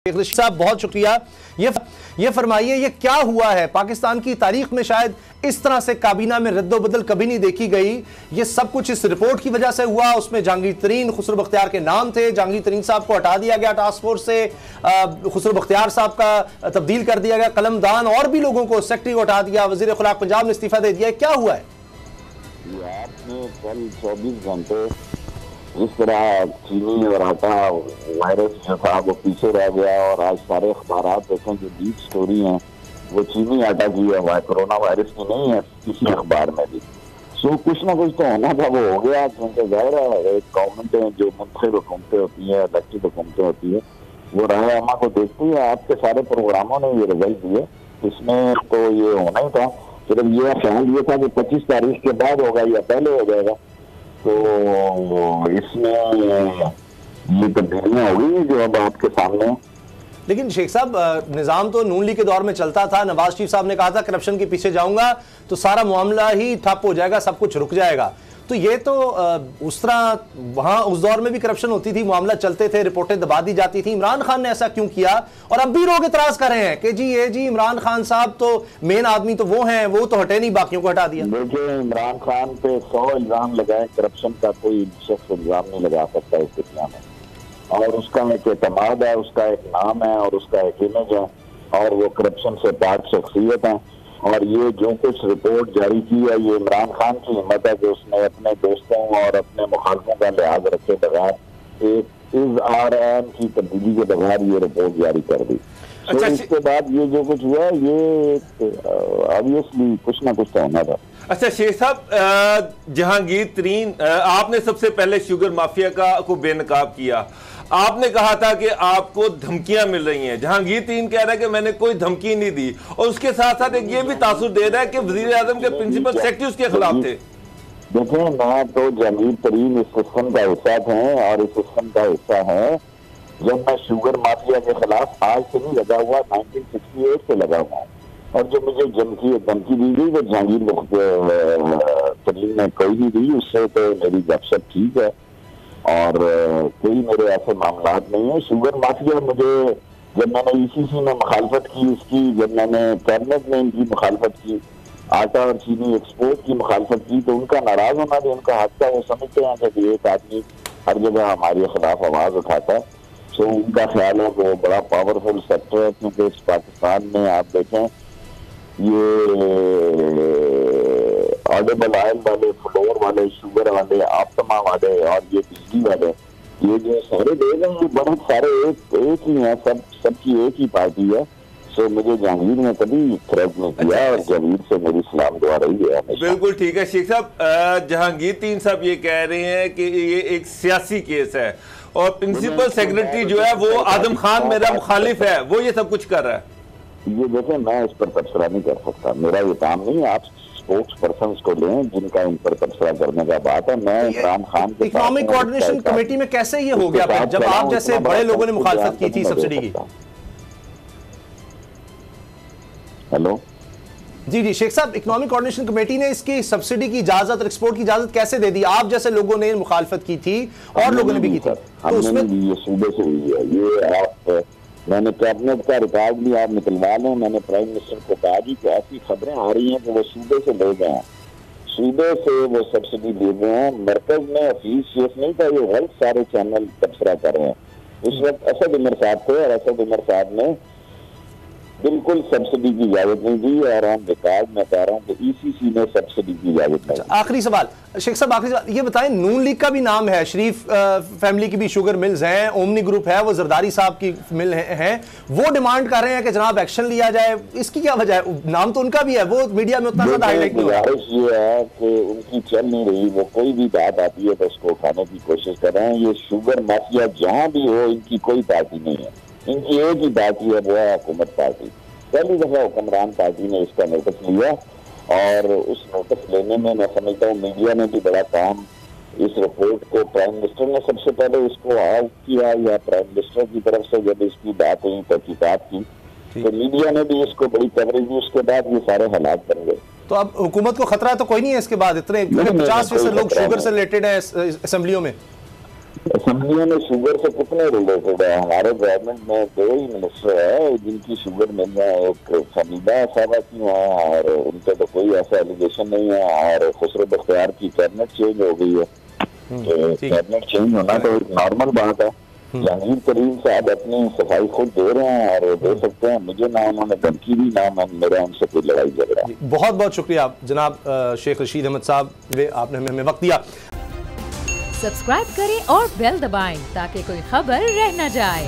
साहब बहुत शुक्रिया। ये फरमाइए, ये क्या हुआ है? पाकिस्तान की तारीख में शायद इस तरह से काबीना में रद्दोबदल कभी नहीं देखी गई। ये सब कुछ इस रिपोर्ट की वजह से हुआ। उसमें जहांगीर तरीन, खुसरो बख्तियार के नाम थे। जहांगीर तरीन साहब को हटा दिया गया टास्क फोर्स से, खुसरो बख्तियार साहब का तब्दील कर दिया गया, कलमदान और भी लोगों को, सेक्रेटरी को हटा दिया, वजीर खुराक पंजाब ने इस्तीफा दे दिया। क्या हुआ है? आपने कल 24 घंटे जिस तरह चीनी और आटा वायरस जो था वो पीछे रह गया, और आज सारे अखबार देखें जो लीक स्टोरी हैं वो चीनी आटा की है, कोरोना वायरस की नहीं है किसी अखबार में भी। सो कुछ ना कुछ तो होना था, वो हो गया। क्योंकि जाहिर है एक गवर्नमेंट जो मुंतखब हुकूमतें होती है, इलेक्टेड हुकूमतें होती है, वो राय अमा को देखती है। आपके सारे प्रोग्रामों ने ये रिजल्ट दिए, इसमें तो ये होना ही था। सिर्फ ये ख्याल ये था कि 25 तारीख के बाद होगा या पहले हो जाएगा। तो इसमें ये तब्दीलियां हो गई जो अब आपके सामने। लेकिन शेख साहब, निजाम तो नून लीग के दौर में चलता था। नवाज शरीफ साहब ने कहा था करप्शन के पीछे जाऊंगा तो सारा मामला ही ठप हो जाएगा, सब कुछ रुक जाएगा। तो ये तो उस तरह वहां उस दौर में भी करप्शन होती थी, मामला चलते थे, रिपोर्टें दबा दी जाती थी। इमरान खान ने ऐसा क्यों किया? और अब भी लोग इतराज कर रहे हैं कि जी इमरान खान साहब तो मेन आदमी तो वो हैं, वो तो हटे नहीं, बाकियों को हटा दिया। देखिए, इमरान खान पे 100 इल्जाम लगाए, करप्शन का कोई शख्स इल्जाम नहीं लगा सकता इस दुनिया में। और उसका एक एतमाद है, उसका एक नाम है और उसका एक इमेज है, और वो करप्शन से पाक शख्सियत है। और ये जो कुछ रिपोर्ट जारी की है, ये इमरान खान की हिम्मत है कि उसने अपने दोस्तों और अपने मुखालफों का लिहाज रखे बगैर एक IRM की तब्दीली के बगैर ये रिपोर्ट जारी कर दी। अच्छा, तो इसके बाद ये जो कुछ हुआ ये ऑब्वियसली कुछ ना कुछ तो होना था। अच्छा शेख साहब, जहांगीर तरीन, आपने सबसे पहले शुगर माफिया को बेनकाब किया। आपने कहा था कि आपको धमकियां मिल रही हैं। जहांगीर तरीन कह रहा है कि मैंने कोई धमकी नहीं दी, और उसके साथ साथ एक ये भी तासुर दे रहा है कि वजीर आजम के प्रिंसिपल सेक्रेटरी उसके खिलाफ थे। देखिए, मैं तो जहांगीर तरीन इस सिस्टम का हिस्सा थे, और इस सिस्टम का हिस्सा है। जब मैं शुगर माफिया के खिलाफ आज से नहीं लगा हुआ, 1968 से लगा हुआ, और जो मुझे धमकी दी गई वो जहांगीर तरीन ने कोई नहीं दी। उससे तो मेरी गपशप ठीक है, और कोई मेरे ऐसे मामलात नहीं है। शुगर माफिया मुझे, जब मैंने ECC में मुखालफत की इसकी, जब मैंने कैबिनेट में इनकी मुखालफत की, आटा और चीनी एक्सपोर्ट की मुखालफत की, तो उनका नाराज होना भी उनका हक था। वो समझते हैं कि एक आदमी हर जगह हमारे खिलाफ आवाज उठाता है। सो उनका ख्याल है कि वो बड़ा पावरफुल सेक्टर है, क्योंकि इस पाकिस्तान में आप देखें ये ऑडिबल ऑयल वाले, फ्लोर वाले, शुगर वाले, आप्तमा वाले और ये बिजली वाले, ये जो सारे लोग हैं ये बड़े सारे एक ही हैं, सबकी एक ही पार्टी है। सो मुझे जहांगीर ने कभी थ्रेट नहीं किया, और जहांगीर से मेरी सलाम दुआ रही है। बिल्कुल ठीक है शेख साहब। जहांगीर तरीन साहब ये कह रहे हैं कि ये एक सियासी केस है, और प्रिंसिपल सेक्रेटरी जो है वो आजम खान मेरा मुखालिफ है, वो ये सब कुछ कर रहा है। ये देखें, मैं इस पर तबसरा नहीं कर सकता, मेरा ये काम नहीं है। आप स्पोक्स पर्सन को लें जिनका इन पर तबसरा करने का बात है। मैं इमरान खान के इकोनॉमिक कोऑर्डिनेशन कमेटी में कैसे ये हो गया फिर, जब आप जैसे बड़े लोगों ने मुखालफत की थी सब्सिडी की? हेलो जी शेख साहब, इकोनॉमिक कोऑर्डिनेशन कमेटी ने इसकी सब्सिडी की इजाजत और एक्सपोर्ट की इजाजत कैसे दे दी? आप जैसे लोगों ने मुखालफत की थी और लोगों ने भी की थी, तो उसमें ये सूबे से हुई है। ये आप, मैंने कैबिनेट का रिकॉर्ड भी आप निकलवा लें। मैंने प्राइम मिनिस्टर को कहा कि ऐसी खबरें आ रही हैं कि वो सूबे से ले गए हैं, सूबे से वो सब्सिडी ले गए हैं। मरकज में ऑफिस चीफ नहीं था, ये गलत सारे चैनल तबसरा कर रहे हैं। उस वक्त असद उमर साहब थे, और असद उमर साहब ने बिल्कुल सब्सिडी की इजाजत नहीं दी, और हम रिकॉर्ड में कह रहा हूँ कि ECC ने सब्सिडी की इजाजत नहीं दी। आखिरी सवाल शेख साहब, आखिरी सवाल ये बताएं, नून लीग का भी नाम है, शरीफ फैमिली की भी शुगर मिल्स हैं, ओमनी ग्रुप है, वो जरदारी साहब की मिल हैं, वो डिमांड कर रहे हैं कि जनाब एक्शन लिया जाए। इसकी क्या वजह है? नाम तो उनका भी है, वो मीडिया में उतना ज्यादा हाईलाइट नहीं हो रहा। ये है कि उनकी चल नहीं रही, वो कोई भी बात आती है तो उसको उठाने की कोशिश कर रहे हैं। ये शुगर माफिया जहाँ भी हो, इनकी कोई पार्टी नहीं है, इनकी एक ही पार्टी है, वो है हुकूमत पार्टी। पहली दफा हुक्मरान पार्टी ने इसका नोटिस लिया, और उस नोटिस लेने में मैं समझता हूँ मीडिया ने भी बड़ा काम, इस रिपोर्ट को प्राइम मिनिस्टर ने सबसे पहले इसको आग किया, या प्राइम मिनिस्टर की तरफ से जब इसकी बात हुई, तहकीकात की, तो मीडिया ने भी इसको बड़ी कवरेज दी। उसके बाद ये सारे हालात बन गए। तो अब हुकूमत को खतरा तो कोई नहीं है इसके बाद? इतने 50% लोग शुगर से रिलेटेड है असेंबलियों में। असम्बलियों में शुगर से कितने रिलेटेड है? हमारे गवर्नमेंट में 2 ही मिनिस्टर है जिनकी शुगर मिल रहा है, एक फमीदा साहबा की है और उनका तो कोई ऐसा एलिगेशन नहीं है, और खुसरो बख्तियार की कैबिनेट चेंज हो गई है। कैबिनेट चेंज होना तो एक नॉर्मल बात है। जहांगीर तरीन साहब अपनी सफाई खुद दे रहे हैं और दे सकते हैं, मुझे ना उन्होंने धमकी दी ना मेरा उनसे कोई लड़ाई झगड़ा। बहुत बहुत शुक्रिया जनाब शेख रशीद अहमद साहब, आपने हमें वक्त दिया। सब्सक्राइब करें और बेल दबाएं ताकि कोई खबर रह न जाए।